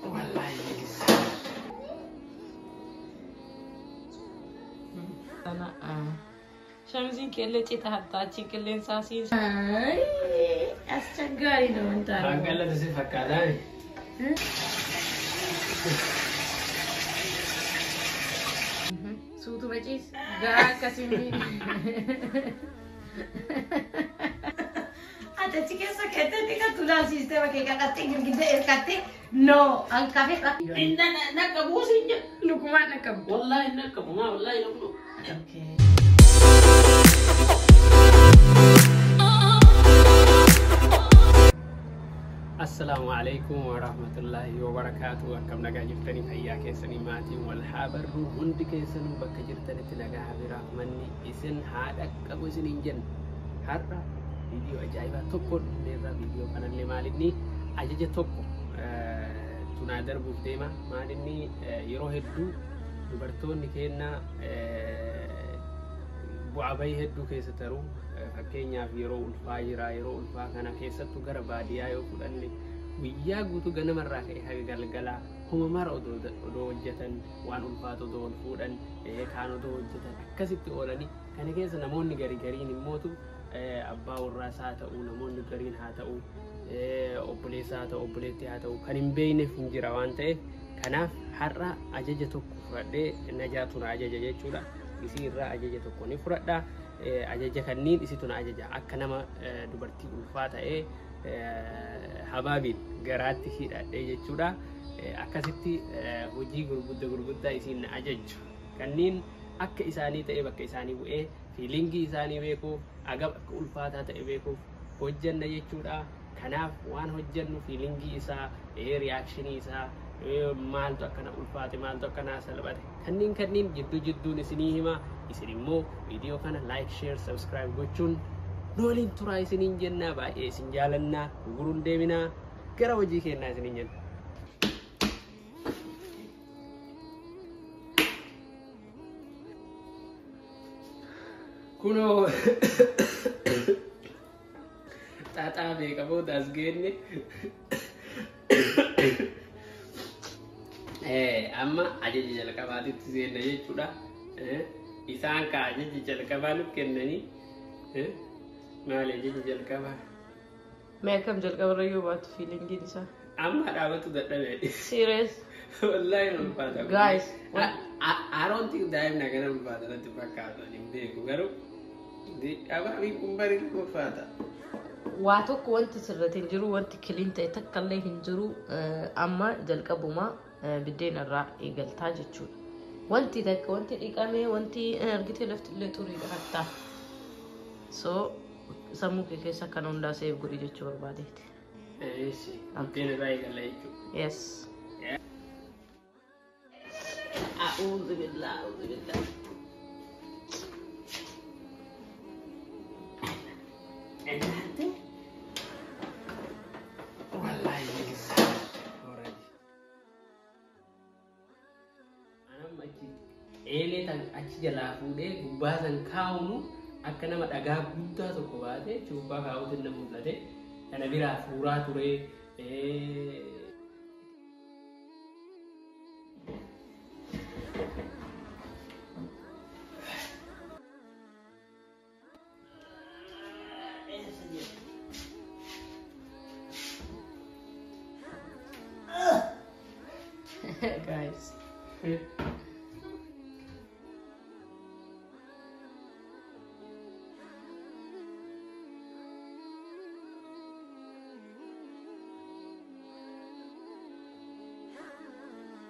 والله أنا شمسين كله تحتاجي كله إنساسي أستغاري دون تارو أقل تسي فكاداني سوتو بچيس غا كسيمي Ate chique sa kete tika tula sistema ke kakate gilgide erkate no ang kafe ka إن نكبوسي lukuma nakam والله نكب ما والله يقولوا okay السلام عليكم ورحمة الله وبركاته. أكم نجا جبتني فيا كيسني ماتي والحابر هندي كيسن بك جبتني تنجا حبيرا مني إسن هذا كابو سنينجن هذا فيديو أجايبا تكون نيرا فيديو كان اللي مالني أجج تكو تنادر بفتيما مالني يروح الدو دبرتون كينا bu'aabay hedduu keessa taruu fakkeenyaaf yeroo ulfaa jira yeroo ulfaa kana keessattuu gara baadiyyaa yoo fudhanne guyyaa guutuu ganamarraa ka'ee haga galgalaa homa mara odoo hojjetan waan ulfaatu odoo ol fuudhan kaan odoo hojjetan akkasitti oolanii kana keessa namoonni gariin immootu abbaa warraas haa ta'u namoonni gariin haa ta'u obboleessa haa ta'u obboleetti haa ta'u kan hin beekneef hin jira waan ta'eef kanaaf har'a ajaja tokko fudhadhee najaatuna ajaja jechuudha. Isi irraa ajaja tokko ni fudhadha ajaja kanniin isitun ajaja akka nama dubartii ulfaa ta'ee habaabiin garaatti hidhadhee jechuudha akkasitti hojii gurguddaa isiin ajajju kanniin akka isaanii ta'ee bakka isaanii bu'ee fiilingii isaanii beekuuf agab akka ulfaataa ta'e beekuuf hojjanna jechuudha kanaaf waan hojjannu fiilingii isaa reakshinii isaa maaltu akkana ulfaate maaltu akkana salphate kanniin jidduun isinii hima isin immoo viidiyoo kana like share subscribe gochuun nooliin turaa isiniin jenna baay'ee isin jaalannaa guruun deeminaa gara hojii kennaa isiniin jenna. Kuno taataa beekamoota as geenne amma ajaja jalqabaatitti seenna jechuudha isaan ka ajaja jalqabaa nuuf kennanii maal ajaja jalqabaa meekam jalqabarra yoo baatu fiilingiin isaa amma dhaabatu dadhabee serious wallahi nu ulfaata guys aroonti daa'imna kana ulfaata natti fakkaatu hin beeku garuu abaabii kun barii ulfaata waa tokko wanti sirratiin jiru wanti kiliin ta'e takka illee hin jiru amma jalqabumaa biddeen irraa eegaltaa jechuudha. Wanti takka wanti dhiqamee wanti argitee lafti illee xuriidha hattaa. So sammuu kee keessa kan hundaa seef godhi jechuu barbaadeeti. Eessi biddeen irraa eegalla jechuudha. Yes. A'uudhu billah. Eelee tan achi jalaa fuudhee gubbaa san kaa'uunu akka nama dhagaa guddaa tokko baatee gubbaa kaa'uutiin na mul'ate kana biraa fuuraa ture Guys.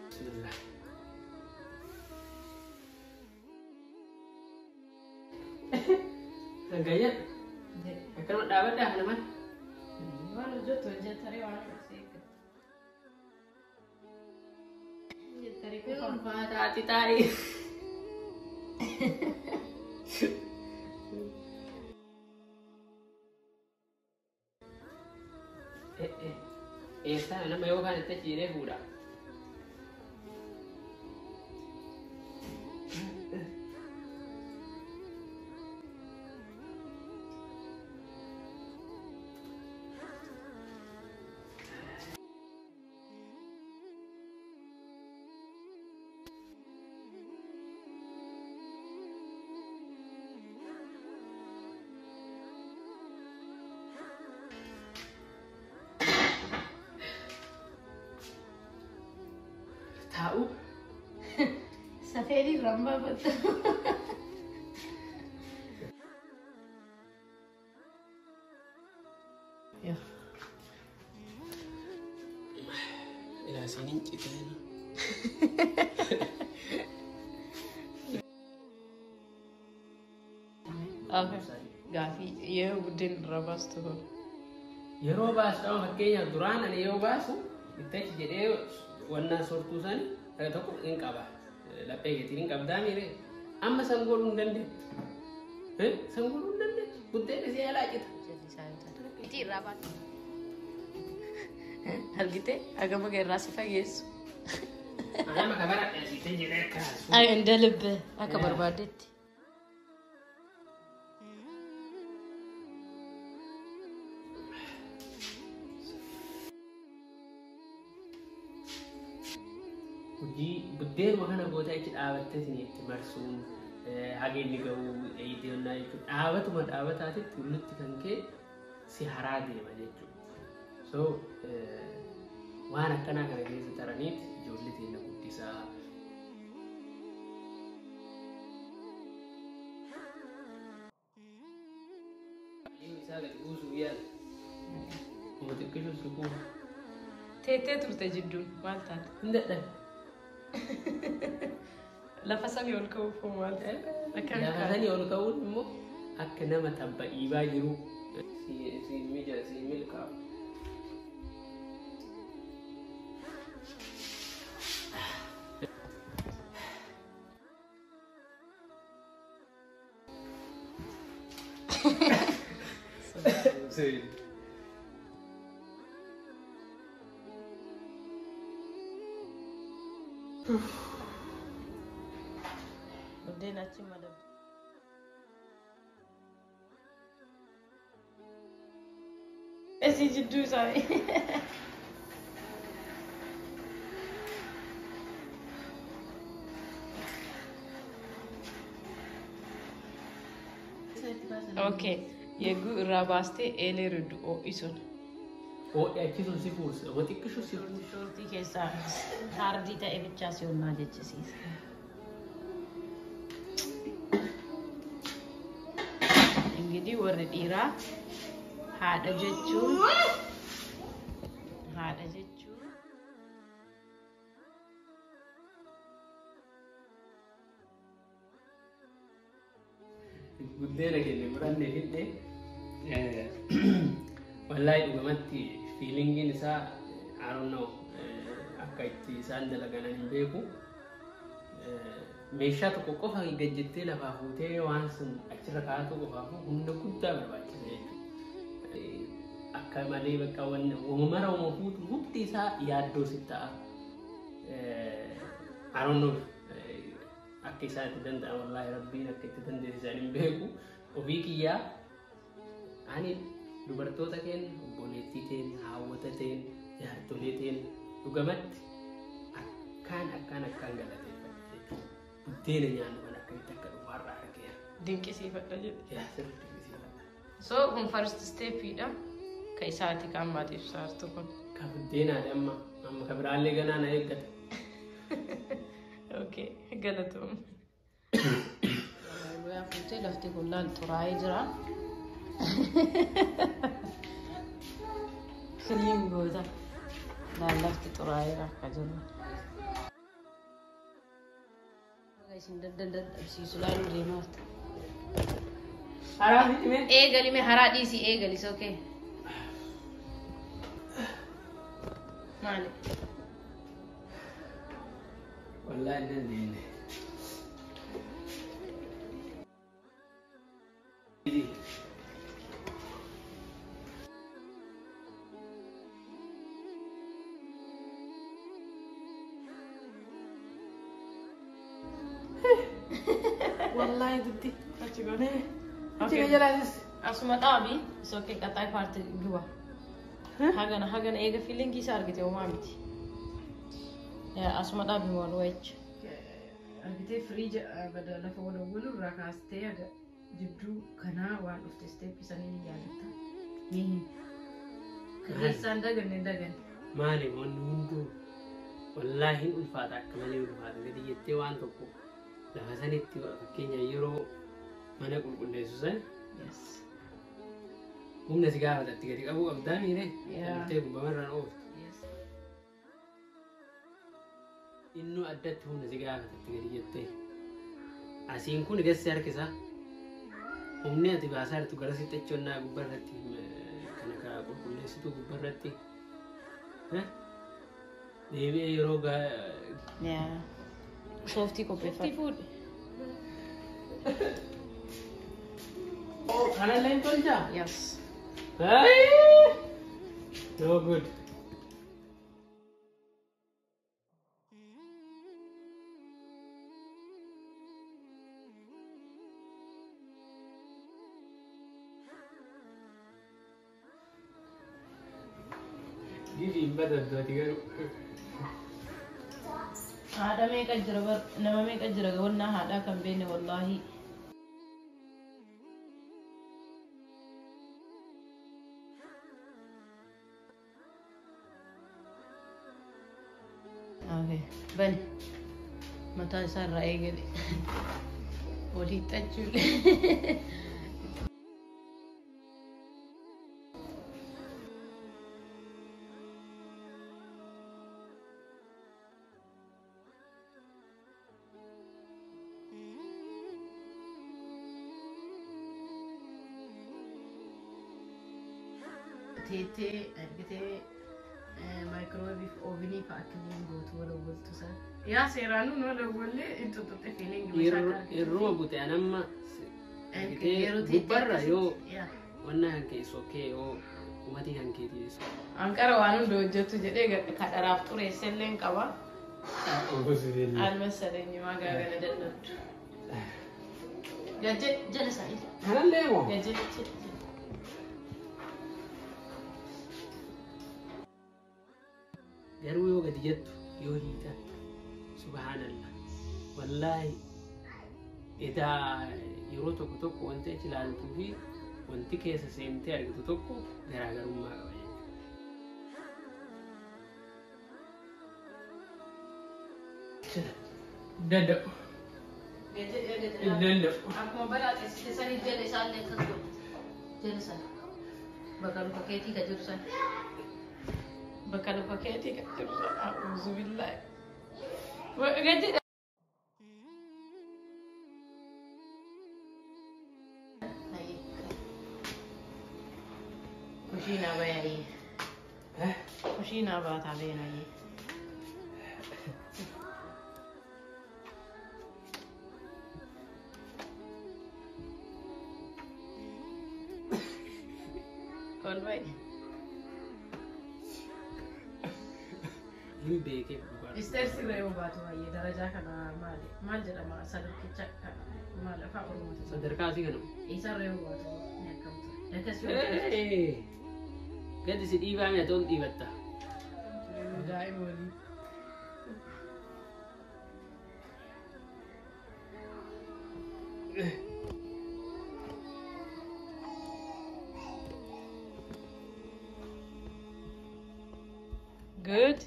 Bismillah. Gaya. Akan dapat dah teman. Mana jatuh jatari orang sih. Jatari ku Ulfaata ati ta'i. Esa nama yo kan ite chire fuda. taa'u Safeedii rambaa fattu. ilaasiniin citeen Gaafii yeroo buddeen irraa baastu kun. yeroo baasdhaama fakkeenyaaf duraan ani yoo baasu itti jedhee wannaan sortuu san tokko hin qaba laphee keetiin hin qabdaa miire amma san godhuu hin dandeettu san godhuu hin dandeettu buddeen isii alaa cita. Itti irraa baatu. Argite agama irraa si fageessu. Nama kabara dheessitee jedhee akkaasu. Inda libbe akka barbaadetti. Hojii buddeenuma kana goota itti dhaabattee itti marsuun haga inni ga'u eeyyamnaa jechuudha. Dhaabatuma dhaabataatitti hullutti kan ka'e si haraa deema jechuudha. So waan akkanaa kana keessa taraniif ijoollee teenya guddisaa. Isaa gadi buusuu yaala. Uma xiqqishu sukuu. Teettee turte jidduun maal taate? Hin dadhabe. Lafa sanii ol ka'uuf maal ta'e? Lafa sanii ol ka'uun immoo akka nama tabba dhiibaa jiru siin milkaa'u. Buddeen achi madabu. Esi jidduu isaanii. Okay, yeguu irraa baastee eelee riddu oo'isuun. Oo'achisuun si fuursa, oma xiqqishu si fuursa. Shortii keessaa hardii ta'e bichaa si onnaa jechisiisa. Ingidii warri dhiiraa haadha jechuun Buddeena keenya biranne hidhe wallahi dhugumatti fiilingiin isaa I don't know akka itti isaan dalaganan hin beeku. Meeshaa tokko qofa gajjettee lafaa fuutee waan sun achirra kaa'atu qofaaf humna guddaa barbaachisa jechuudha. Akka malee bakka uumamara uuma fuutu hubti isaa yaaddoo si ta'a. I don't know akka isaan itti danda'an wallahi rabbiin akka itti dandeessisan hin beeku. Ofii kiyyaa ani dubartoota keenya obboleettii keenya haawwata keenya jaartolee keenya dhugumatti akkaan galateeffadha jechuudha. Buddeena nyaannu kan akkamitti akka dhufu har'a argeera. dinqisiifadha jedhe. Yaa sirriitti dinqisiifadha. So kun first stepidha. Ka isaati kan maatiif saartu kun. Ka buddeenaadha amma ka biraallee ganaa na eeggata. Okay, galatoom. Guyyaa fuutee lafti kun laal xuraa'ee jira. Kiliin goota. Laal lafti xuraa'ee akka jiru. Isin dadhabsiisu laaluu deemaafta. Haraa miti mee? Eegali mee haraa dhiisii eegalis okay. Maali? Wallahi nan deene. Wallahi duddi achi gone. Achi jalaas. Asuma dhaabi is okay qaxaay paartii guba. Hagana eega feelingii isaa argite homaa miti. Asuma dhaabi waan wayicha. Argitee firiija gada lafa walawwalu irraa kaastee aga jidduu kanaa waan dhufte steep isanii ni yaadatta. Mihin. Keessaan daganne. Maali wanni hunduu والله الفاتح كمان الفاتح قد يتي وان تكو لما سنتي فكينيا يرو ما نقول كل سوسن Yes. هم نسيقها تتكلم أبو قدامي نه Yeah. تبغى بمرة أوف Yes. إنه أدت هم نسيقها تتكلم يتي عشان كون جالس كذا هم نه تبغى صار تقرأ ستة ببرتي كنا كأقول كل ستة ببرتي ها ديبي يروقا Yeah. Softy kopi food. أنا لين تونجا Yes. No good. Give him better than هذا ما يكجر نما ما يكجر قولنا هذا كان بيني والله. Okay, بني متى صار رأيك لي؟ ولي تجول. تيتي أرجتي مايكروويف أوفني فأكلين بوت ولا قلت سا يا سيرانو ولا قول لي أنتوا تتفيلين الروما بوتي أنا ما برا يو وانا هنكي سوكي يو وما دي هنكي دي سو أنكر وانو دوجت جدي كدراف توري سلين كوا المسرني ما قاعد ندلل جلس عيد أنا اللي مو جلس قالوا يو قد جدت يو هيتا سبحان الله والله إذا يروتو كتوكو وانت إجلال توفي وانت كيسا سيمتي أرغتو توكو غراغر ما قوي دندو دندو أكو بلا تسني جلس على كتو جلس بكرو بكيتي كجرسان بكرو بكيتي كجرسان أعوذ بالله وقد كوشينا بياي كوشينا بات علينا هي قول باي من بيكي استرسي ريو باتو هي درجة كنا مالي مال جرا ما صدر كيتشك مال فاور موت صدر كاسي كنو إيسا ريو باتو نكمت لكسيو قد سيد إيبا ميا تون إيبتا دائما ولي Good.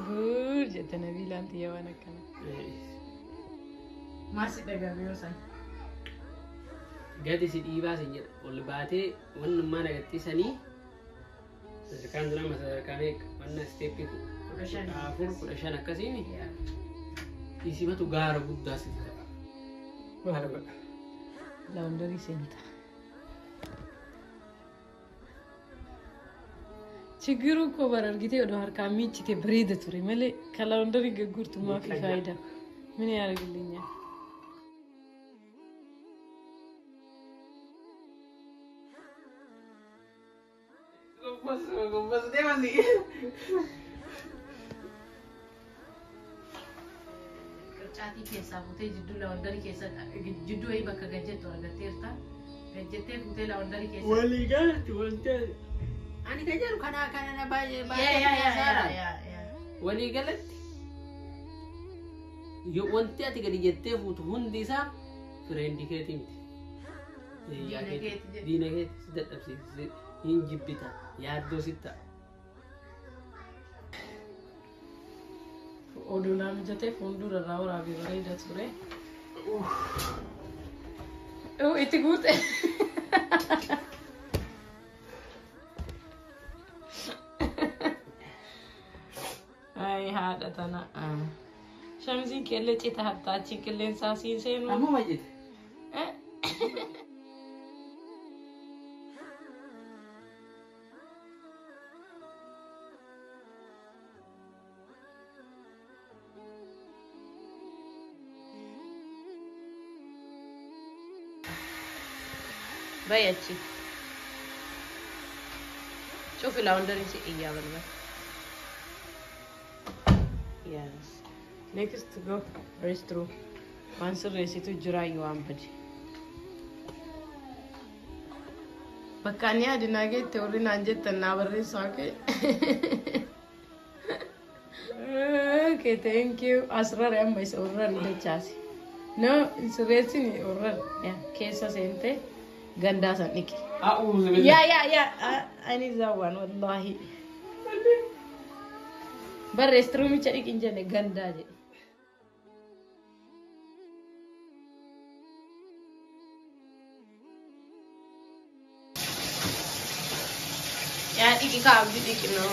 Good. Jette Nabila anti ya wana kana. Masih dagang yosan. قد سيد إيبا سنجر والباتي وانا ما نغتي سني كان دنا مثلا كانك وانا ستيبي كافور كلشان أكاسيني يسي ما تغار بودا سيدا وهذا بقى Laundry center. ችግሩ እኮ በረርጊቴ ወደ ሀርካሚ ቺቴ ብሬድ ቱሪ መለ ከላውንደሪ ገጉርቱ ማፊ ፋይዳ ምን ያደርግልኛል? Gombas deh masih. Kercaati keessa futee jidduu laawundarii keessa jidduu wayii bakka gajjettu argatteerta. Gajjettee futee laawundarii keessa. Waliigalatti wanta ani kan jedhu kana na baay'ee waliigalatti yoo wanti ati gadi jettee fuutu hundi isaa fireendii keetii miti. Diina keetii si dadhabsiisee hin jibbita yaaddoo sitta. Oduudhaan hojjetee fuuldura irraa waraabee bareeda ture. Itti guute. Ay haadha tana. Shamsiin keellee cita hattaa achi qilleensaa siin seenu. Amma majjite. Bayachi. شوفي لاوندري إياه بالله. Yes. Next go restroom. Once resitu jira yuan badi. Bakani adi nage teori nanje tannabarri soke. Okay, thank you. Asrar amma is orrar ide chasi. No, it's resini orrar. Yeah, kesa sente. Ganda san niki. أعوذ بالله. يا أنا زوان والله. برسترومي cari kinjane ganda aja. Ya iki kabdi dikino.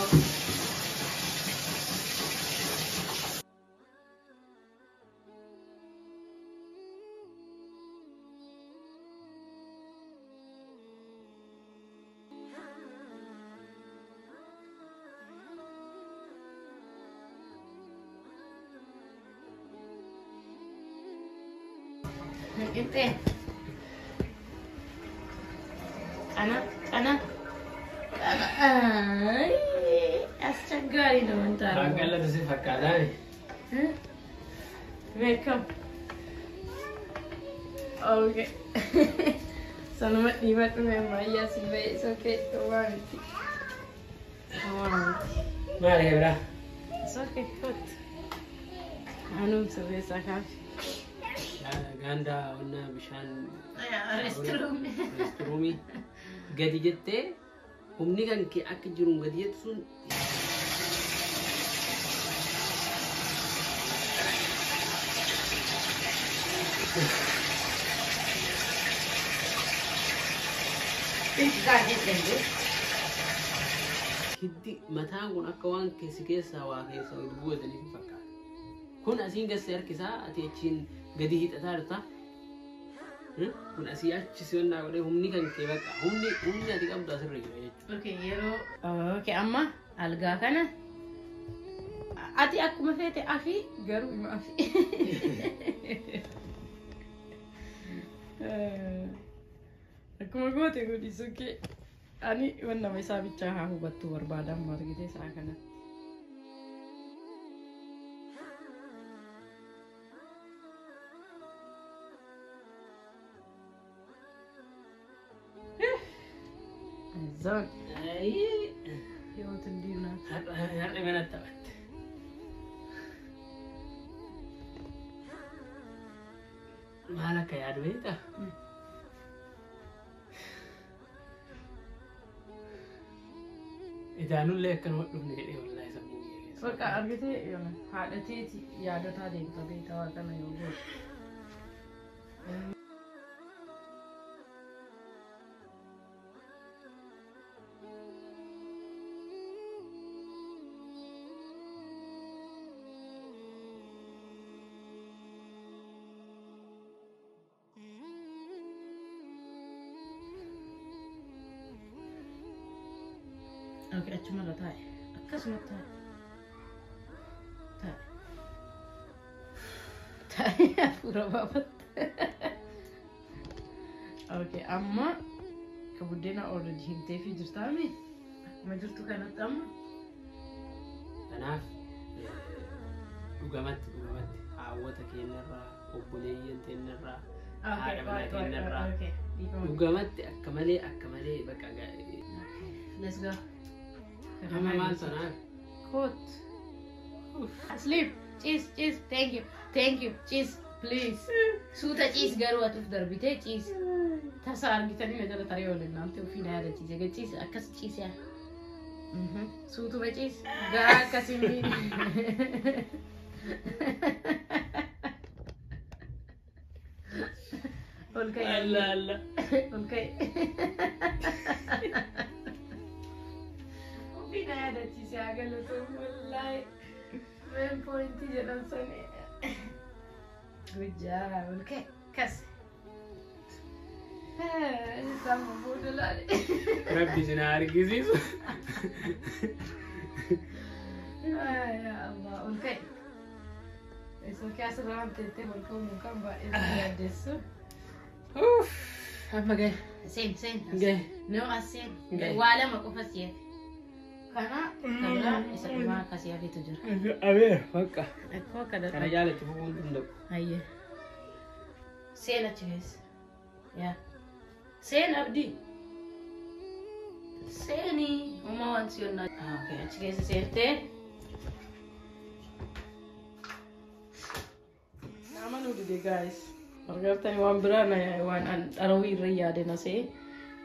Ente. Ana. Ay, astaghfirullah dong ntar. Angkatlah tu si fakadai. Welcome. Okay. Selamat nikmat memang ya sih baik okay tuan. Mari bra. It's okay good. Anu sebisa kan. Ganda wana bishaan Restroomii. gadi jettee humni kan kee akka jiru gadi jettu sun hiddi mataan kun akka waan keessi keessaa waa keessa bu'atanii fakkaata. Kun asiin gassa harkisaa ati achiin gadi hidhataa jirta. Kun asii achi si wannaa godhee humni kan kee bakka humni ati qabdu asirra jira jechuudha. Okay, yeroo okay amma algaa kana ati akkuma feete afi garuu ima afi. Akkuma goote godhisu kee ani waan nama isaa bichaa haa hubattu barbaadan margite isaa kanatti. Zon. Yoo tindina. Har'a mana taphatte. Maal akka yaadu beektaa? Idaanullee akkanuma dhufne jedhee wallaahi sammuu geesse. Bakka argitee haadhateeti yaadataa deemta beektaa waa kana yoo goote. Okay, achuma la taa'e. Akkasuma taa'e. Taa'e hafuura baafatte. Okay, amma ka buddeena already himteefii jirtaami. Akkuma jirtu kanatti amma. Kanaaf dhugamatti haawwata keenyarraa obboleeyyan keenyarraa haadha mana keenyarraa dhugamatti akka malee bakka gaa'e. Let's go. Amma maal sanaa? Coat. Sleep. Cheese. Thank you. Cheese, please. Suuta cheese garuu atuuf darbitee cheese. Tasa argitanii na jala taa'ee oolan naamte ofii na yaada cheese. Egaa cheese akkas cheese yaa. Suutuma cheese. Gaa akkasiin والكي لا لا والكي وفينا هذا تيسي عقلتهم والله وين بوينتي جنان سنة رجال والكي كس سامو بودلالي ربي سناري كيسيس يا الله والكي اسمه كاس الرام تنتهي والكم مكان بقى يدسو اوف اما جاي سين جاي نو أسين جاي. ولا ما كوفسيه كنا كبلا إسمع كسيه في تجر ابي فكا أكو كذا انا جالي تفوق عندك هيا سين أتجهز يا سين أبدي سيني وما وانسيونا أوكي أتجهز سينتين عملوا دي guys argartani waan birana waan arawi riyade na se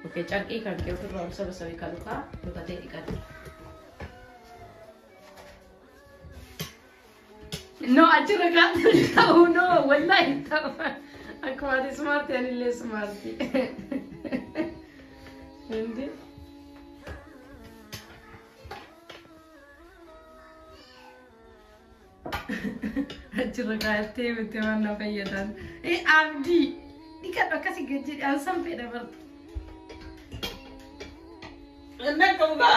oke chaki kan ke ofirra olsa basawi kaluka lutate dikat no ajira kan tau no wallahi tau aku ada smart yani le smart hindi ajira kaate mete wanna fayadan abdi dikat bakasi gaji an sampai dah ber enak kamu gak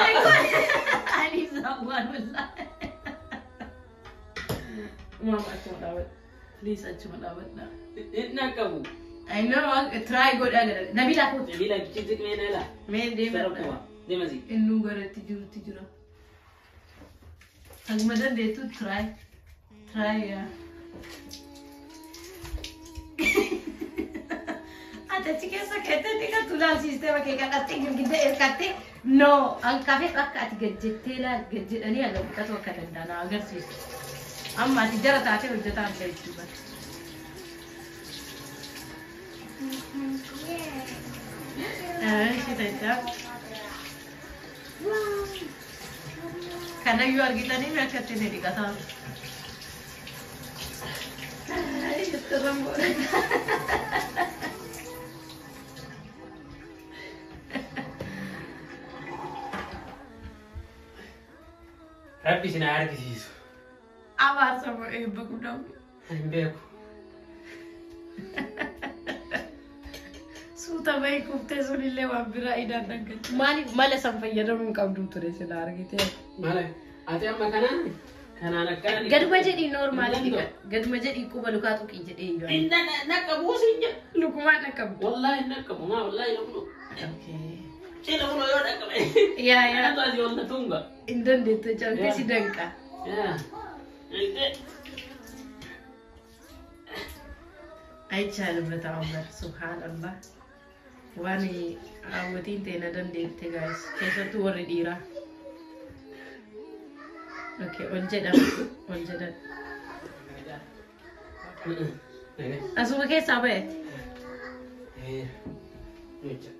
ani sabar wallahi mama cuma dapat please cuma dapat nah enak kamu I know try good agar Nabila put Nabila cincin mana lah main dia sarap tua dia masih innu gara tijura agmadan dia tu try ya ada cikgu sakit tika tulang sistem kayak kata tinggal kita kata no ang kafe pakai gadget tela gadget ini agak kita tuh kadang dana agar sih amma tijara taate udah taate itu bas kita itu karena luar kita nih mereka tidak dikata itu rambut Rabbi sinar kisisu awal sama ibu dong Beku suta baik kupte suni lewa bira idan nangkat mali mala sampai ya dong kau dulu tuh sinar gitu Malah ati amma kanan kan gadu baje di normal dikat gadu baje di ku balu katu ki jadi yo inna nakabu sinya lu kuma nakab wallahi nakabu ma wallahi lamu okay Cila uno yo nakabu ya ana to aji wonna tunga indan de to champe sidangka ya ite ay chalu bata umar subhanallah wani awatin te na dan de te guys kesa tu wori dira okay onjeda asu ke sabe Lucha.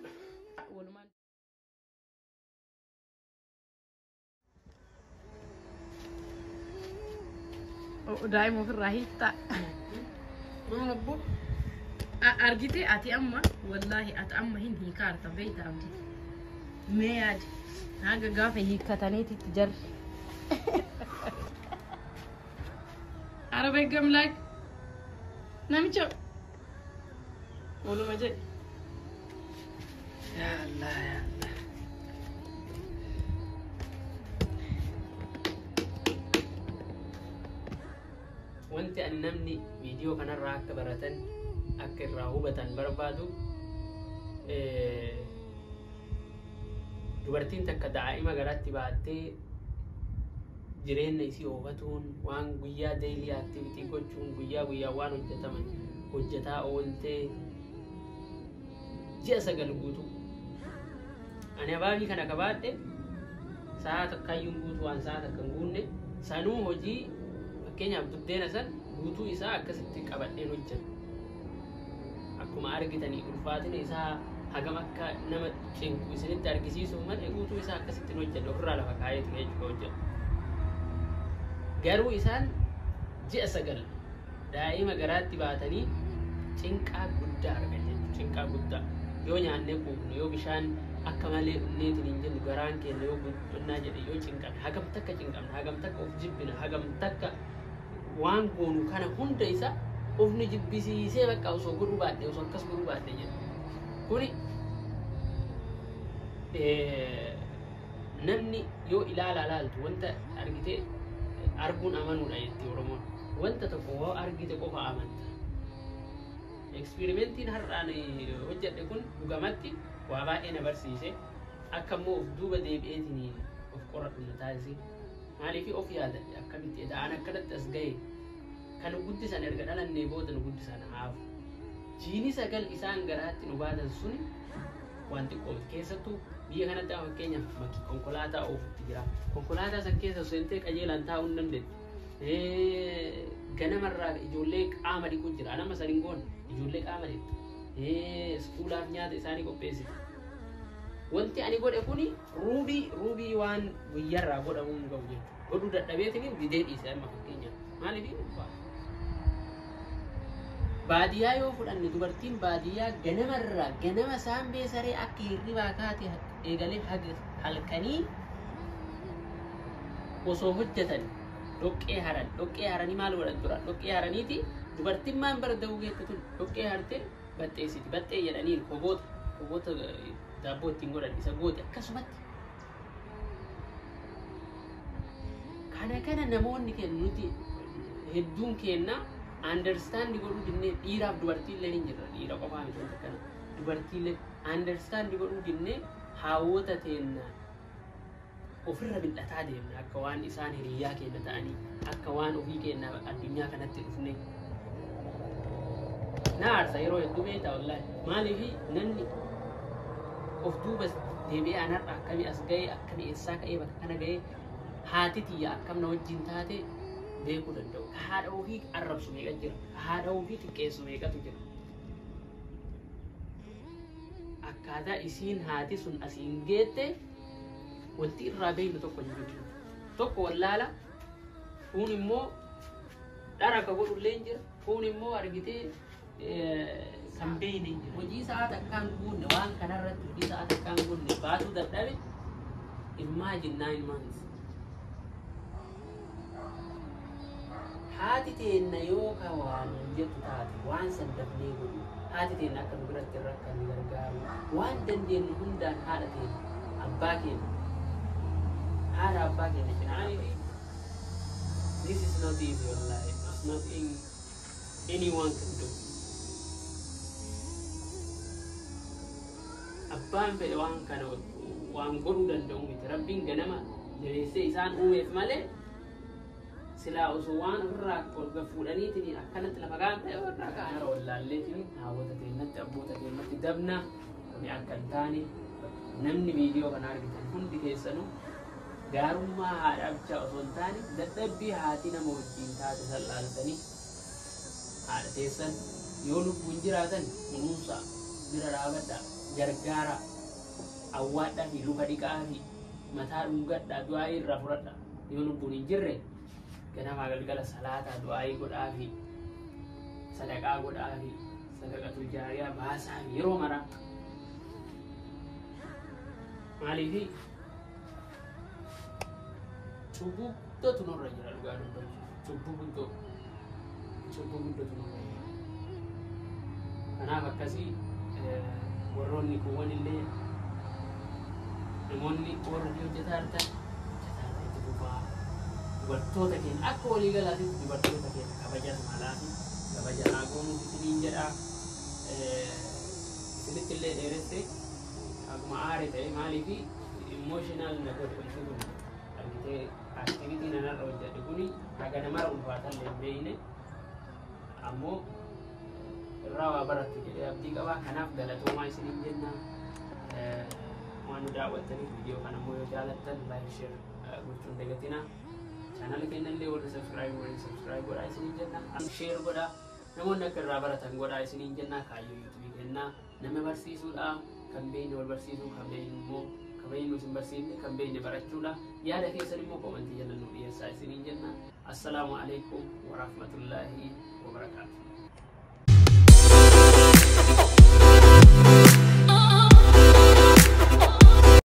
Udah mau kerahita. Mana bu? Argite ati amma wallahi at amma hin hikar ta baita amti. Me yaji. Naga gafe hikatane ti tijar. Arabe gamlak. Namicho. Ulu maje. Ya Allah ya Allah. Wanti an namni video kanarraa akka baratan akka irraa hubatan barbaadu dubartiin takka daa'ima garatti baattee jireenya isii oofatuun waan guyyaa daily activity gochuun guyyaa waan hojjetaman hojjetaa ooltee ji'a 9 guutuu ani abaabii kana qabaadhe sa'a takkayyuun guutuu waan sa'a takka hin guunne sanuu hojii fakkeenyaaf buddeena san guutuu isaa akkasitti qabadheen hojjetu akkuma argitanii ulfaatina isaa hagam akka nama cinku isinitti argisiisuuf malee guutuu isaa akkasitti hojjetu ofirraa lafa kaayeetu jechuudha hojjetu garuu isaan ji'a 9 daa'ima garaatti baatanii cinqaa guddaa argan jechuudha. Cinqaa guddaa yoo nyaannee quufne yoo bishaan akka malee dhugneetiin hin jennu garaan keenya yoo guddannaa jedhe yoo cinqamne hagam takka cinqamne hagam takka of jibbina hagam takka waan goonu kana hunda isa ofni jibbisiisee bakka osoo godhuu baadhee osoo akkas godhuu baadhee jedhu kuni namni yoo ilaaltu wanta argitee arguun amanuudha jetti Oromoon. Wanta tokko yoo argite qofa amanta. Eksperimentiin har'aan hojjedhe kun dhugamatti waa baay'ee na barsiise. Akka immoo of duuba deebi'eetiin of qoradhu na taasise. Maaliif of yaadadhe akkamitti eda'aan akkanatti as ga'e kan guddisan erga dhalannee booda nu guddisan haafu. Jiini 9 isaan garaatti nu baatan suni waan xiqqoo keessattuu biyya kanatti fakkeenyaaf konkolaataa oofutti jira. Konkolaataa san keessa seentee qajeelaan taa'uu hin dandeettu. Ganamarraa ijoollee qaama dhiqu jira. Nama saniin goon ijoollee qaama dhiqu. Iskuulaaf nyaata isaanii qopheessiti. Wanti ani godhe kuni ruubii waan guyyarraa godhamuu hin qabu jechuudha. Godhuu dadhabeetiin bidee dhiisee amma fakkeenyaaf. Maaliif baadiyyaa yoo fudhanne dubartiin baadiyyaa ganama saambee saree akka hirribaa kaate eegalee halkanii osoo hojjetan dhoqqee haranii maal godhan tura dhoqqee haraniiti dubartiin maan bara da'uu geette tun dhoqqee hartee baxxeessiti baxxee jedhaniin koboota daabboo ittiin godhan isa goote akkasumatti kana namoonni kennu nuti hedduun kenna understand godhuu dinnee dhiiraaf dubartiillee hin jirra dhiira qofaa miti wanta kana dubartiillee understand godhuu dinnee haawwota teenna ofirra bil'ataa deemna akka waan isaan hiriyyaa keenya ta'anii akka waan ofii keenya addunyaa kanatti dhufne na aarsa yeroo hedduu beektaa wallaahi maaliif namni of duuba deebi'ee anarra akkamii as ga'ee akkamii eessaa ka'ee bakka kana ga'ee haati tiyya akkam na wajjin taate beekuu danda'u. Haadha ofii arrabsu meeqa jira? Haadha ofii xiqqeessu meeqatu jira? Akkaataa isiin haati sun asiin geette wanti irraa beeknu tokko hin jiru. Tokko wallaala, kun immoo dhara akka godhullee hin jira, kun immoo argitee kan beekne hin jira. Hojii sa'aat akkaan guunne waan kanarratti hojii sa'aat akkaan guunne baatuu dadhabe imagine 9 months. Haati teenna yoo ka waan jettu taate waan san dafnee godhu haati teenna akka nu biratti irra akka nu gargaaru waan dandeenyu hundaan haadha teenna abbaa keenya haadha abbaa keenya cinaanii this is not easy wallahi it's nothing anyone can do. Abbaan fedhe waan kana waan godhuu danda'u miti rabbiin ganama jabeessee isaan uumeef malee sila osoo waan irraa ol fuudhaniitiin akkanatti lafa kaa'an irraa kaa'an wallaalleetiin haawwata keenyatti abboota keenyatti dabna kuni akka hin taane namni viidiyoo kana argitan hundi keessanuu gaarummaa haadhaa bichaa osoo hin taane dadhabbii haati nama wajjin taate sal'aaltanii haadha teessan yoo lubbuun jiraatan kunuunsa bira dhaabadhaa gargaara awwaadhaa fi luka dhiqaa fi mataa dhuungadhaa du'aa irraa fudhadha yoo lubbuun hin jirre ganama galgala salaataa du'aayii godhaa fi sadaqaa godhaa fi sadaqatul jaariyaa baasaa fi yeroo mara maaliifi cubbuu guddootu nurra jira dhugaa dubbachuuf cubbuu guddootu nurra jira kanaaf akkasii warroonni kuuwwan illee namoonni warri hojjetaa artan itti fufaa dubartoota keenya akka walii galaatti dubartoota keenya kabajan malaa fi kabajan haagoonuu fitiniin jedhaa isinitti illee dheeresse akkuma aare ta'e maalii fi emotional na godhe wanti kun argitee aktivitii nanarra hojjedhe kuni haga namara ulfaatan illee hin beekne ammoo irraa waa barattu jedhee abdii qabaa kanaaf galatoomaa isiniin jenna waan nu daawwattaniif viidiyoo kana immoo yoo jaalattan like share gochuun dagatina channel keenya illee warri subscribe godhaa isiniin jenna share godhaa namoonni akka irraa baratan godhaa isiniin jenna kaayyoo YouTube kennaa nama barsiisuudha kan beekne wal barsiisuu kan beekne immoo كبين نوسم برسيني كم بين برشولا يا ده كيسر مو كومنتي جنن نوري السايسين جنة السلام عليكم ورحمة الله وبركاته.